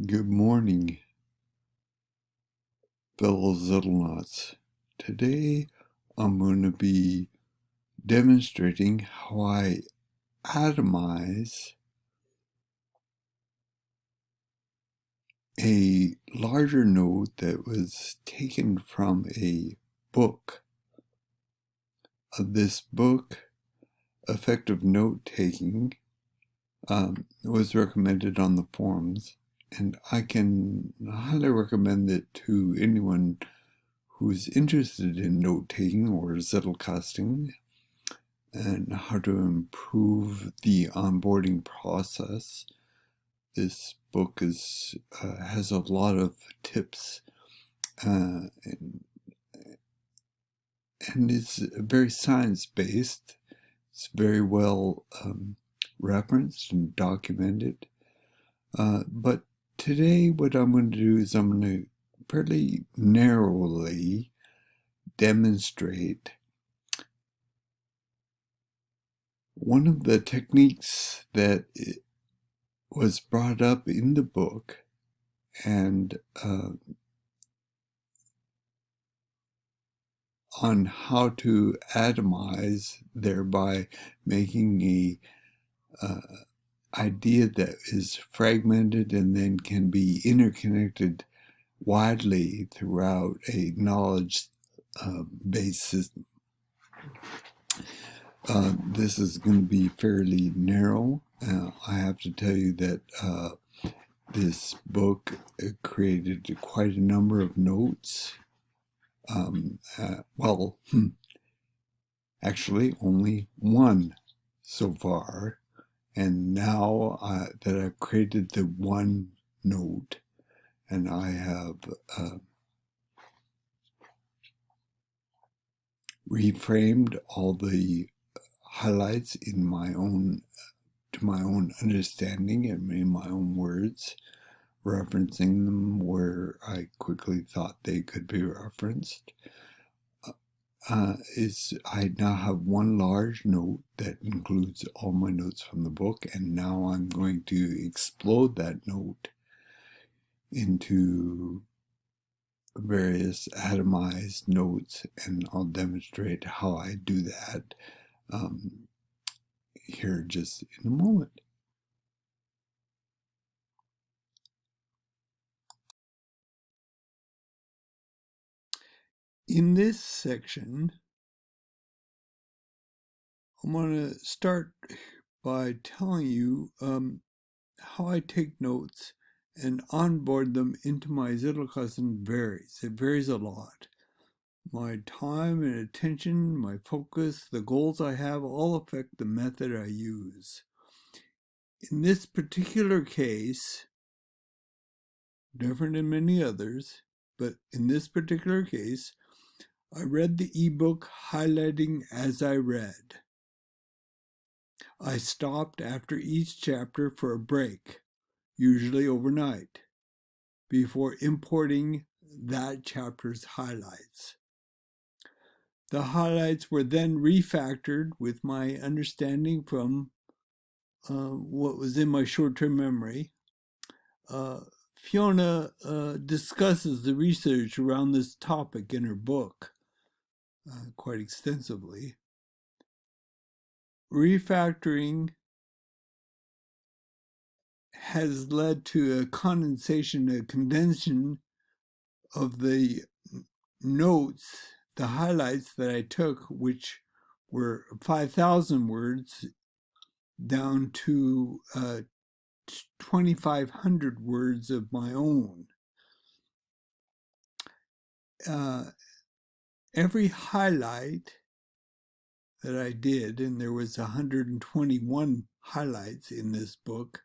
Good morning, fellow Zettelnauts. Today I'm going to be demonstrating how I atomize a larger note that was taken from a book. This book, Effective Note Taking, was recommended on the forums, and I can highly recommend it to anyone who's interested in note-taking or zettelkasting and how to improve the onboarding process. This book has a lot of tips and is very science-based. It's very well referenced and documented. But today what I'm going to do is I'm going to fairly narrowly demonstrate one of the techniques that was brought up in the book and on how to atomize, thereby making a idea that is fragmented and then can be interconnected widely throughout a knowledge based system. This is going to be fairly narrow. I have to tell you that this book created quite a number of notes. Actually only one so far. And now that I've created the one note and I have reframed all the highlights in my own understanding and in my own words, referencing them where I quickly thought they could be referenced, I now have one large note that includes all my notes from the book, and now I'm going to explode that note into various atomized notes, and I'll demonstrate how I do that here just in a moment. In this section, I'm going to start by telling you how I take notes and onboard them into my zettelkasten varies. It varies a lot. My time and attention, my focus, the goals I have all affect the method I use. In this particular case, different than many others, but in this particular case, I read the ebook highlighting as I read. I stopped after each chapter for a break, usually overnight, before importing that chapter's highlights. The highlights were then refactored with my understanding from what was in my short-term memory. Fiona discusses the research around this topic in her book quite extensively. Refactoring has led to a condensation, a condensation of the notes, the highlights that I took, which were 5,000 words, down to 2,500 words of my own. Every highlight that I did, and there was 121 highlights in this book,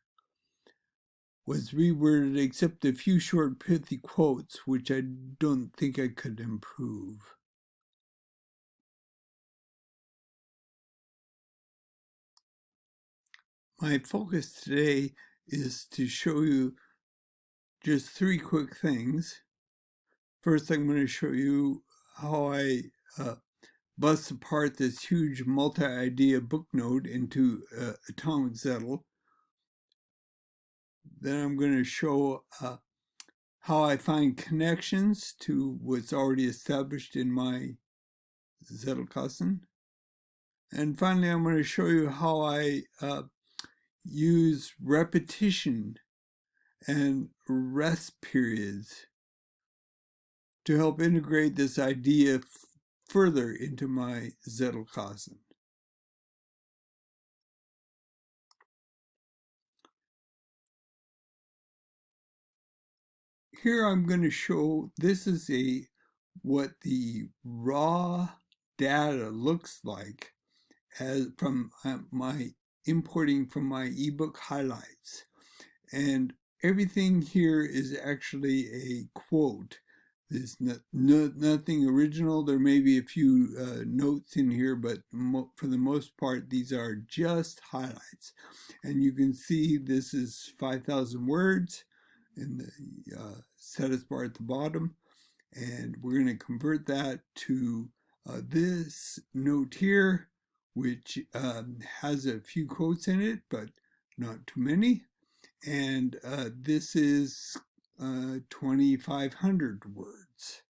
was reworded except a few short pithy quotes, which I don't think I could improve. My focus today is to show you just three quick things. First, I'm going to show you how I bust apart this huge multi-idea book note into atomic zettel. then I'm going to show how I find connections to what's already established in my Zettelkasten. And finally, I'm going to show you how I use repetition and rest periods to help integrate this idea further into my Zettelkasten. Here I'm going to show, this is what the raw data looks like as from my importing from my ebook highlights. And everything here is actually a quote. There's nothing original. There may be a few notes in here, but for the most part, these are just highlights. And you can see this is 5,000 words in the status bar at the bottom. And we're going to convert that to this note here, which has a few quotes in it, but not too many. And this is 2,500 words.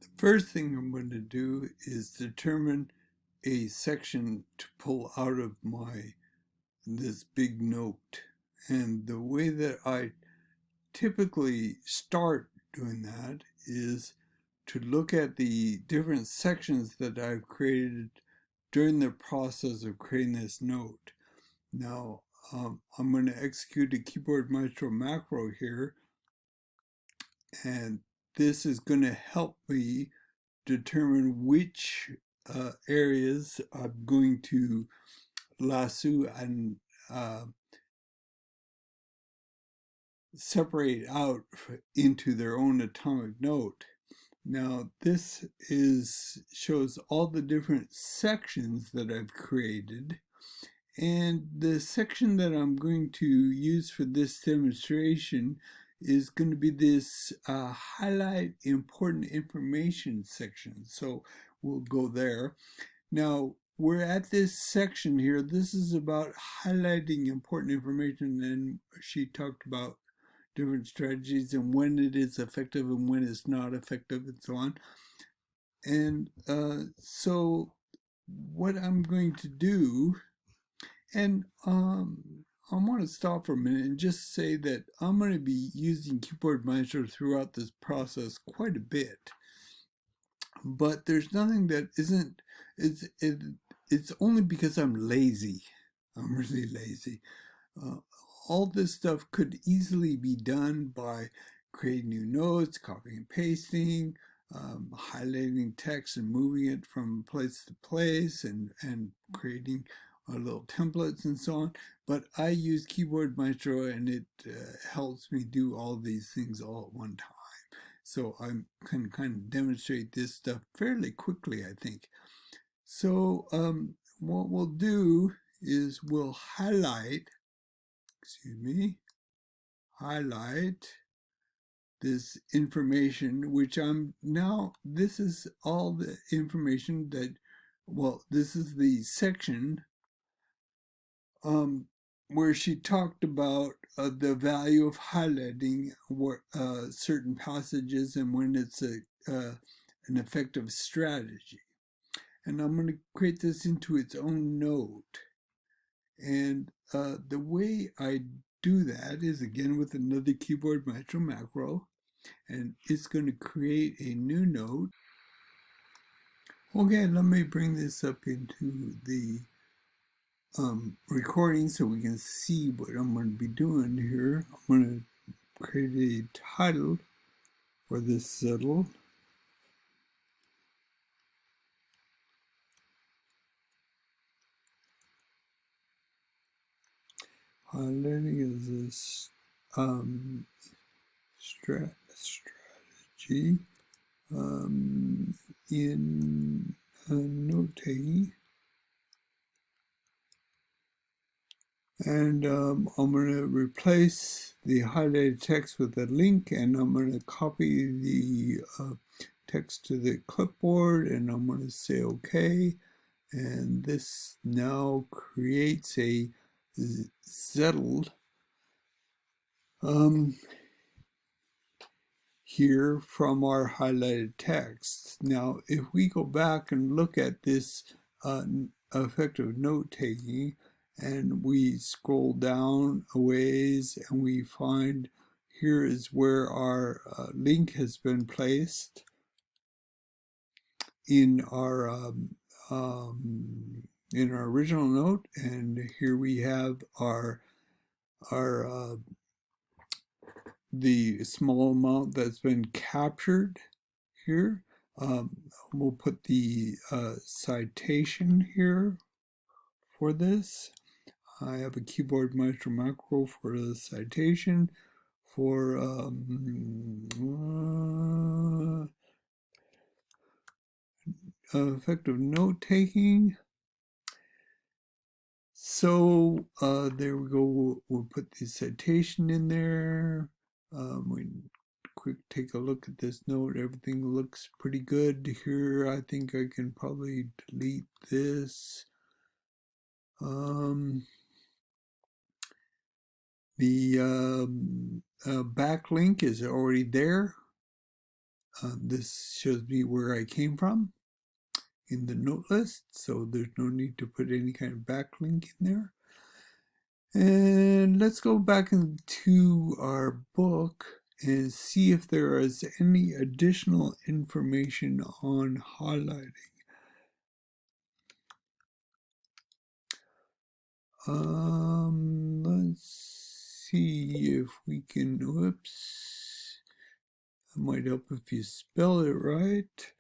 The first thing I'm going to do is determine a section to pull out of this big note. And the way that I typically start doing that is to look at the different sections that I've created during the process of creating this note. Now, I'm going to execute a Keyboard Maestro macro here, and this is going to help me determine which areas I'm going to lasso and separate out into their own atomic note. Now, this shows all the different sections that I've created. And the section that I'm going to use for this demonstration is going to be this highlight important information section. So we'll go there. Now, we're at this section here. This is about highlighting important information, and she talked about different strategies and when it is effective and when it's not effective and so on. And so what I'm going to do, and I want to stop for a minute and just say that I'm going to be using Keyboard Maestro throughout this process quite a bit. But there's nothing that isn't, it's only because I'm lazy. I'm really lazy. All this stuff could easily be done by creating new notes, copying and pasting, highlighting text and moving it from place to place, and creating little templates and so on. But I use Keyboard Maestro, and it helps me do all these things all at one time. So I can kind of demonstrate this stuff fairly quickly, I think. So what we'll do is we'll highlight this information, which this is all the information that, well, this is the section where she talked about the value of highlighting certain passages and when it's an effective strategy. And I'm going to create this into its own note. And the way I do that is again with another Keyboard Maestro macro, and it's going to create a new note. Okay, let me bring this up into the recording so we can see what I'm going to be doing here. I'm going to create a title for this settle. Highlighting is this strategy in note-taking. And I'm going to replace the highlighted text with a link, and I'm going to copy the text to the clipboard, and I'm going to say OK. And this now creates a zettel here from our highlighted text. Now, if we go back and look at this effective note-taking, and we scroll down a ways and we find here is where our link has been placed in our original note, and here we have our the small amount that's been captured here. We'll put the citation here for this. I have a keyboard maestro macro for the citation for effective note taking. So there we go. We'll put the citation in there. We quick take a look at this note. Everything looks pretty good here. I think I can probably delete this. The backlink is already there. This shows me where I came from in the note list, so there's no need to put any kind of backlink in there. And let's go back into our book and see if there is any additional information on highlighting. Let's see if we can, whoops, it might help if you spell it right.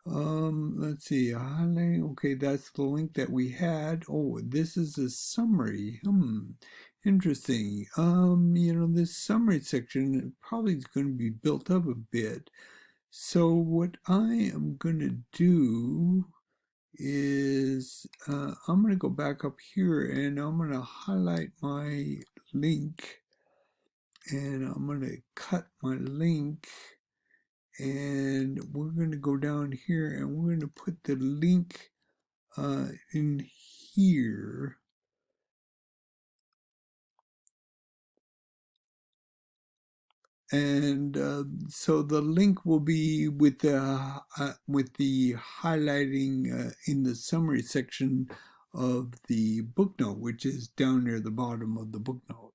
Let's see, highlighting, okay, that's the link that we had. Oh, this is a summary. Interesting. You know, this summary section probably is going to be built up a bit. So what I am going to do is I'm going to go back up here and I'm going to highlight my link, and I'm going to cut my link, and we're going to go down here and we're going to put the link in here. And so the link will be with the highlighting in the summary section of the book note, which is down near the bottom of the book note.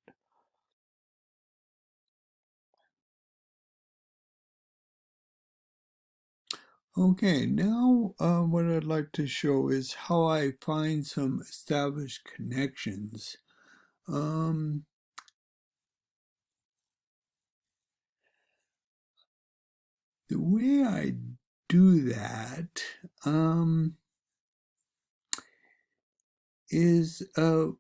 Okay, now what I'd like to show is how I find some established connections. The way I do that is we're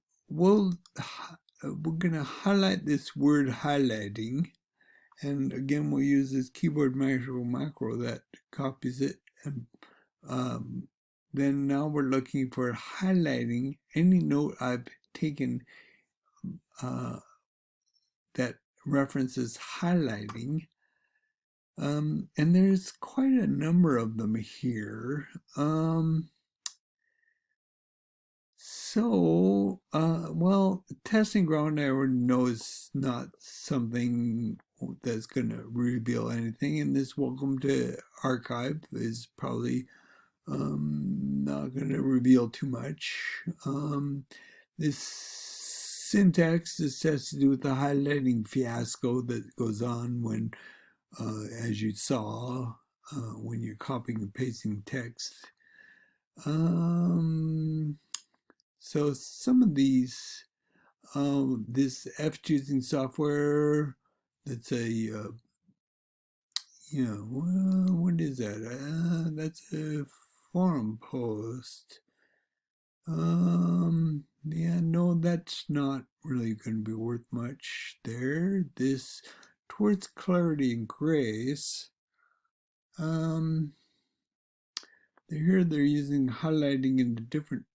going to highlight this word highlighting, and again we'll use this keyboard macro that copies it, and then now we're looking for highlighting any note I've taken that references highlighting, and there's quite a number of them here. Well, testing ground I already know is not something that's going to reveal anything, and this welcome to archive is probably not going to reveal too much. This syntax, this has to do with the highlighting fiasco that goes on when, as you saw, when you're copying and pasting text. So some of these, this F-choosing software, that's a, what is that? That's a forum post. Yeah, no, that's not really going to be worth much there. This, towards clarity and grace, here they're using highlighting in a different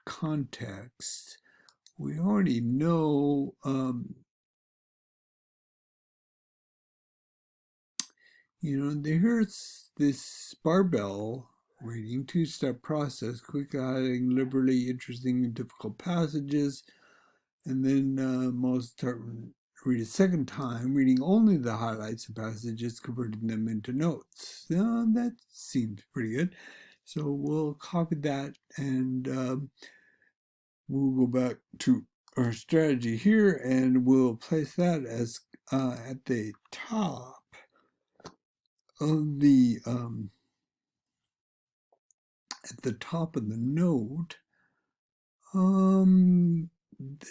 context. We already know, here's this barbell Reading, two-step process, quickly highlighting liberally interesting and difficult passages, and then most read a second time, reading only the highlights of passages, converting them into notes. That seems pretty good. So we'll copy that, and we'll go back to our strategy here, and we'll place that as at the top of the note.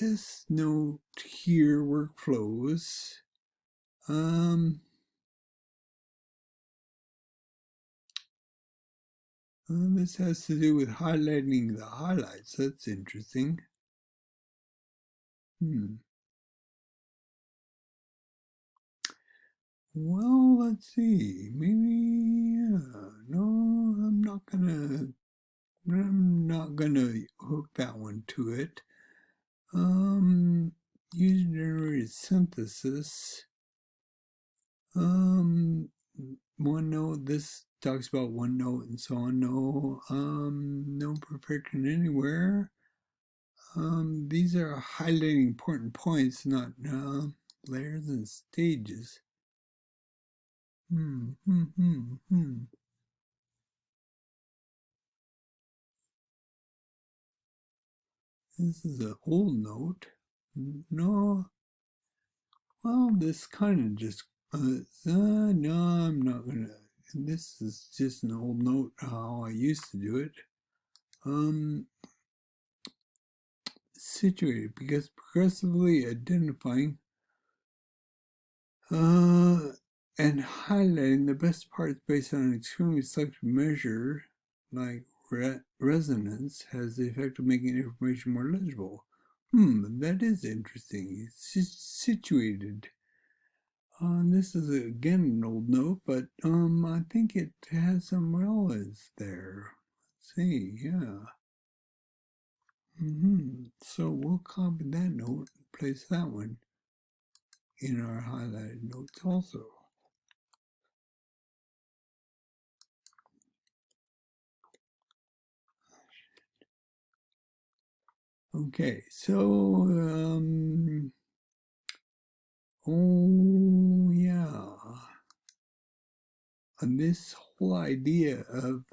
This note here, workflows. This has to do with highlighting the highlights. That's interesting. Well, let's see. Maybe no. I'm not gonna hook that one to it. User-generated synthesis. OneNote. This talks about OneNote and so on. No perfection anywhere. These are highlighting important points, not layers and stages. This is an old note. No. Well, this kind of just, no, I'm not gonna, this is just an old note, how I used to do it. Situated, because progressively identifying and highlighting the best parts based on an extremely selective measure, like resonance, has the effect of making information more legible. That is interesting. It's just situated. This is again an old note, but I think it has some relevance there. Let's see, yeah. So we'll copy that note and place that one in our highlighted notes also. Okay, so oh yeah, and this whole idea of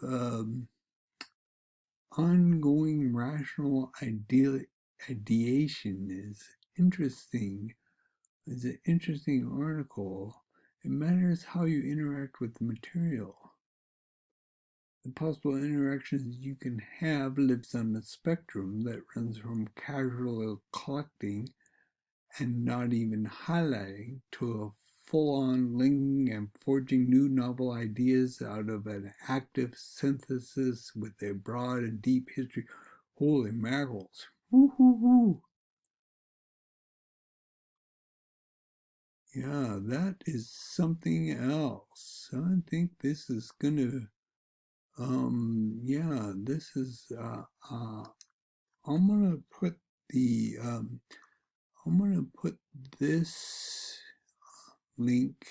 ongoing rational ideation is interesting. It's an interesting article. It matters how you interact with the material. The possible interactions you can have lives on a spectrum that runs from casual collecting and not even highlighting to a full-on linking and forging new novel ideas out of an active synthesis with a broad and deep history. Holy mackerels. Woo-hoo-hoo. Yeah, that is something else. I think this is gonna, yeah, this is, I'm gonna put the, I'm gonna put this link,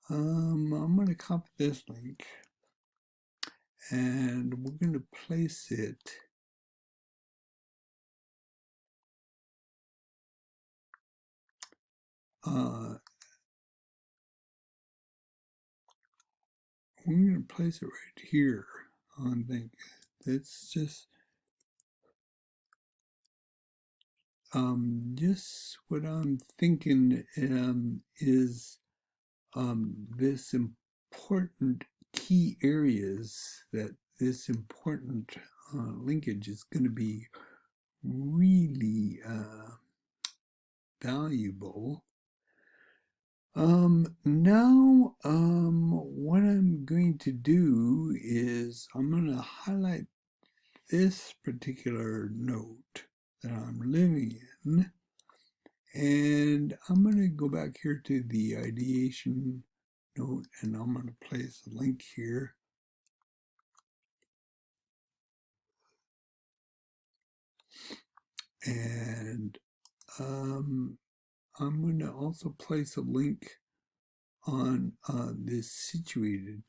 I'm gonna copy this link, and we're gonna place it we're gonna place it right here. I think it's just what I'm thinking is this important key areas that this important linkage is going to be really valuable. Now, what I'm going to do is I'm going to highlight this particular note that I'm living in, and I'm going to go back here to the ideation note, and I'm going to place a link here. And I'm going to also place a link on this situated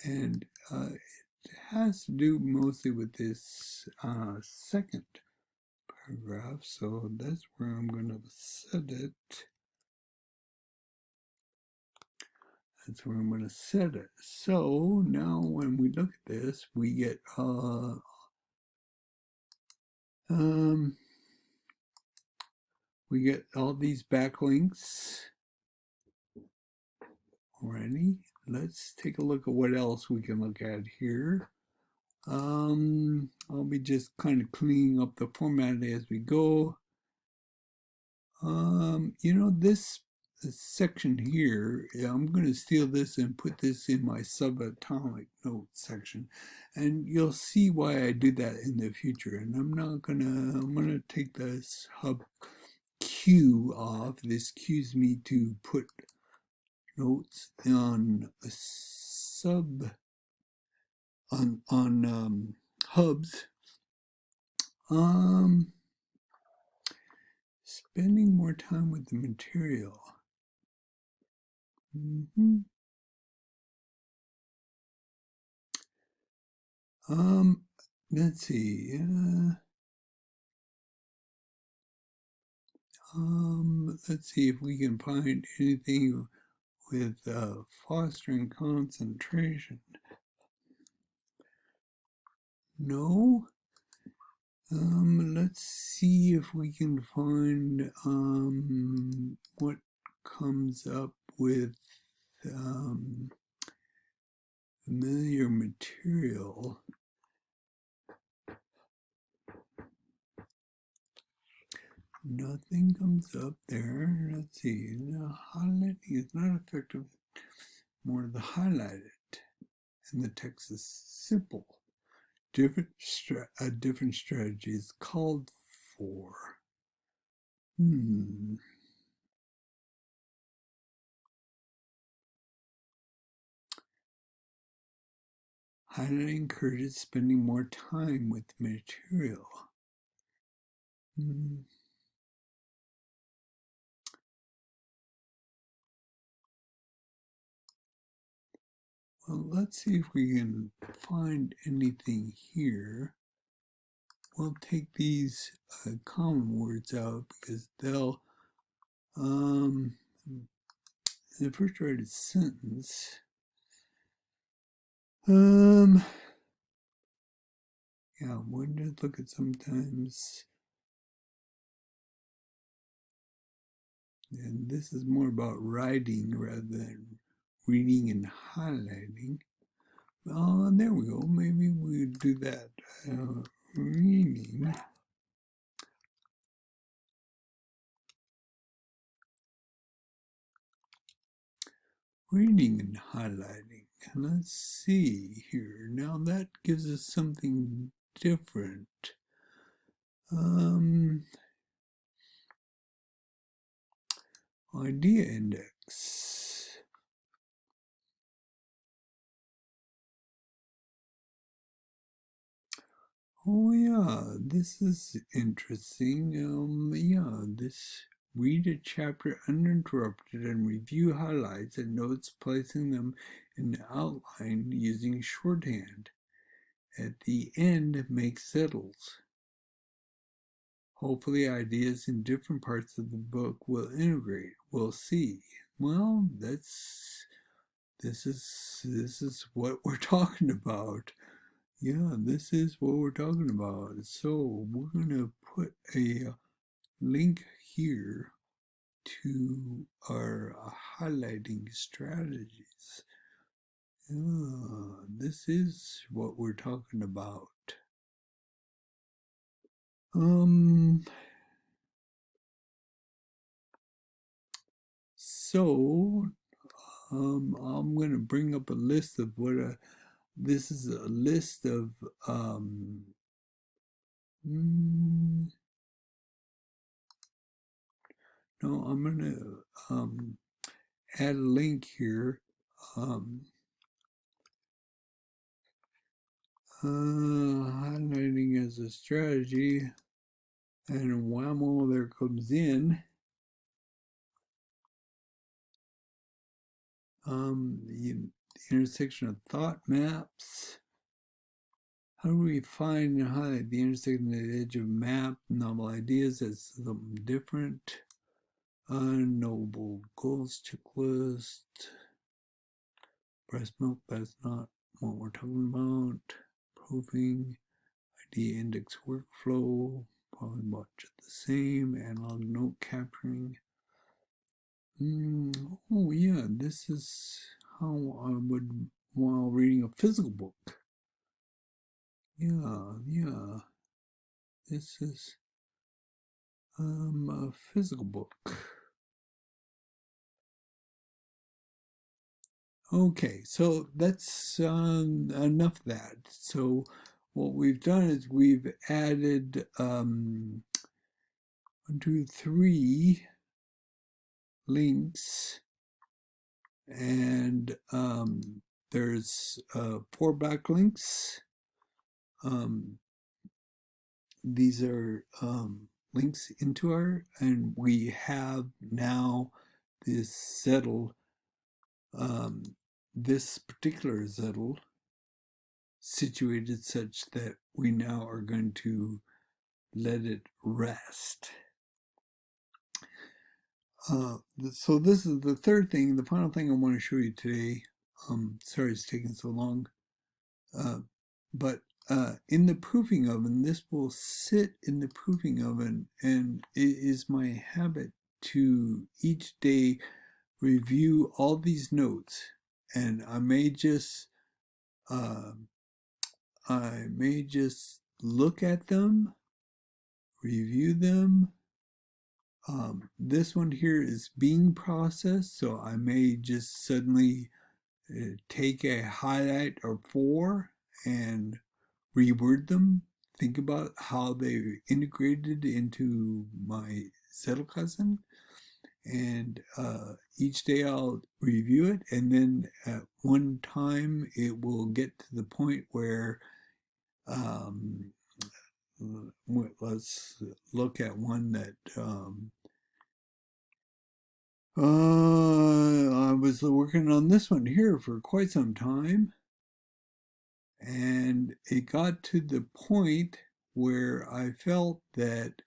And it has to do mostly with this second paragraph, so that's where I'm going to set it. That's where I'm going to set it. So now when we look at this, we get all these backlinks already. Let's take a look at what else we can look at here. I'll be just kind of cleaning up the format as we go. This section here, I'm going to steal this and put this in my subatomic notes section, and you'll see why I do that in the future. And I'm going to take this hub Q off. This cues me to put notes on a hubs. Spending more time with the material. Let's see. Let's see if we can find anything with fostering concentration. No. Let's see if we can find what comes up with familiar material. Nothing comes up there. Let's see. The highlighting is not effective. More the highlighted, and the text is simple. A different strategy is called for. Highlighting encourages spending more time with the material. Well, let's see if we can find anything here. We'll take these common words out because they'll, the first word is sentence. Yeah, we'll just look at sometimes. And this is more about writing rather than reading and highlighting. Oh, there we go. Maybe we'll do that. Reading. Reading and highlighting. Let's see here. Now that gives us something different. Idea index. Oh yeah, this is interesting. This read a chapter uninterrupted and review highlights and notes, placing them in the outline using shorthand. At the end, make settles. Hopefully ideas in different parts of the book will integrate. We'll see. Well, this is what we're talking about. Yeah, this is what we're talking about. So we're going to put a link here to our highlighting strategies. This is what we're talking about. So I'm going to bring up a list of what this is a list of no, I'm going to add a link here. Highlighting as a strategy, and whammo, there comes in. the intersection of thought maps. How do we find and highlight the intersection of the edge of map, novel ideas as something different? Unknowable goals checklist. Breast milk, that's not what we're talking about. Proving, idea index workflow, probably much the same. Analog note capturing. Oh yeah, this is how I would while reading a physical book. Yeah. This is a physical book. Okay, so that's enough of that. So what we've done is we've added 1, 2, 3 links, and there's 4 backlinks. These are links into our, and we have now this settled, this particular zettel situated such that we now are going to let it rest. So this is the third thing, the final thing I want to show you today. Sorry it's taking so long. But in the proofing oven, this will sit in the proofing oven, and it is my habit to each day review all these notes, and I may just look at them, review them. This one here is being processed, so I may just suddenly take a highlight or 4 and reword them, think about how they integrated into my Zettelkasten, and each day I'll review it, and then at one time it will get to the point where let's look at one that I was working on this one here for quite some time, and it got to the point where I felt that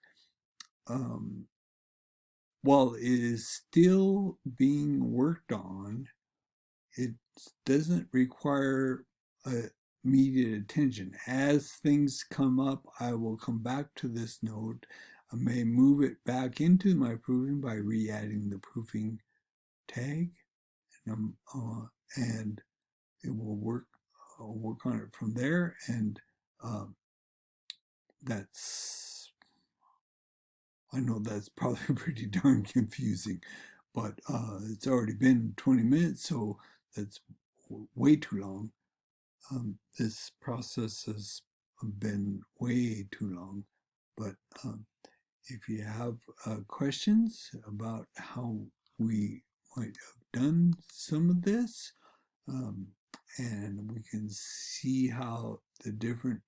while it is still being worked on, it doesn't require immediate attention. As things come up, I will come back to this note. I may move it back into my proofing by re-adding the proofing tag, and it will work. I'll work on it from there, and I know that's probably pretty darn confusing, but it's already been 20 minutes, so that's way too long. This process has been way too long, but if you have questions about how we might have done some of this, and we can see how the different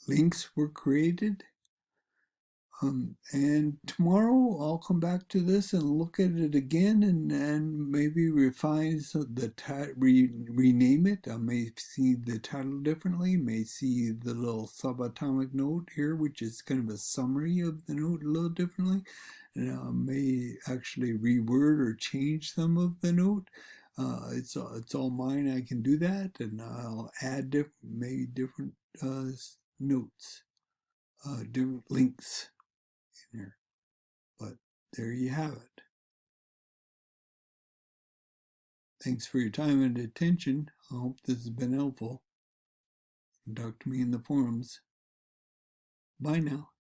links were created. And tomorrow I'll come back to this and look at it again, and maybe refine the rename it. I may see the title differently, may see the little subatomic note here, which is kind of a summary of the note a little differently, and I may actually reword or change some of the note. It's all mine. I can do that, and I'll add maybe different notes, different links in there. But there you have it. Thanks for your time and attention. I hope this has been helpful. Talk to me in the forums. Bye now.